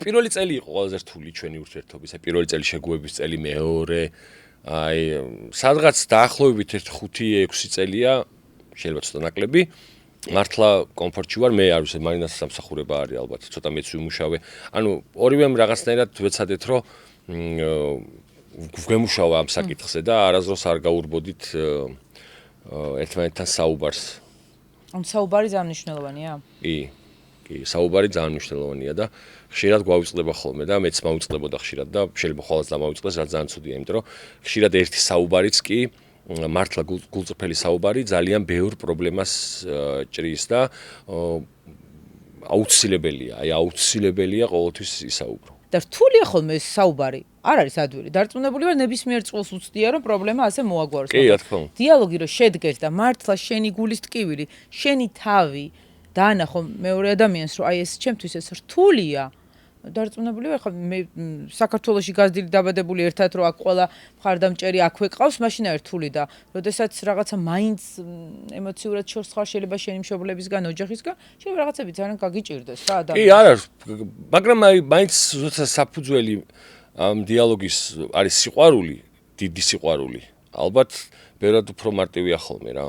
პირველი წელი იყო ყველაზე რთული ჩვენი ურთიერთობის, პირველი წელი შეგუების წელი, მეორე, სადღაც დაახლოებით 5-6 წელია, შეიძლება ცოტა ნაკლები. მართლა კომფორტში ვარ, მე არ ვიცი, მარინას სამსახურება არის ალბათ, ცოტა მეც ვიმუშავე. ანუ ორივემ რაღაცნაირად ვეცადეთ, რომ გვემუშავა ამ საკითხზე და არასდროს არ გაურბოდით ერთმანეთთან საუბარს. ან საუბარი ძალიან მნიშვნელოვანია? კი, საუბარი ძალიან მნიშვნელოვანია და ხშირად გვავიწყდება ხოლმე და მეც მავიწყდებოდა ხშირად და შეიძლება ხოლმე დამავიწყდეს, რაც ძალიან ცუდია, იმიტომ რომ ხშირად ერთი საუბარიც კი მართლა გულწრფელი საუბარი ძალიან ბევრ პრობლემას ჭრის და აუცილებელია ყოველთვის ისაუბრო. და რთულია ხოლმე ეს საუბარი. არ არის ადვილი. დარწმუნებული ვარ, ნებისმიერ წყვილს უცდია, რომ პრობლემა ასე მოაგვაროს. კი, რა თქმა უნდა. დიალოგი რომ შედგეს და მართლა შენი გულის ტკივილი, შენი თავი დაანახო მეორე ადამიანს, რომ აი ეს ჩემთვის ეს რთულია. დარწმუნებული ვარ, ხა მე საქართველოში გაზრდილი დაბადებული ერთად რომ აქ ყველა მხარდამჭერი აქვე ყავს, მაშინ არის რთული და როდესაც რაღაცა მაინც ემოციურად შორს ხარ, შეიძლება შენი მშობლებისგან, ოჯახისგან, შეიძლება რაღაცები ძალიან გაგიჭირდეს რა ადამიანს. კი, არა, მაგრამ მაინც როცა საფუძველი ამ დიალოგის არის სიყვარული, დიდი სიყვარული. ალბათ ბევრად უფრო მარტივია ხოლმე რა.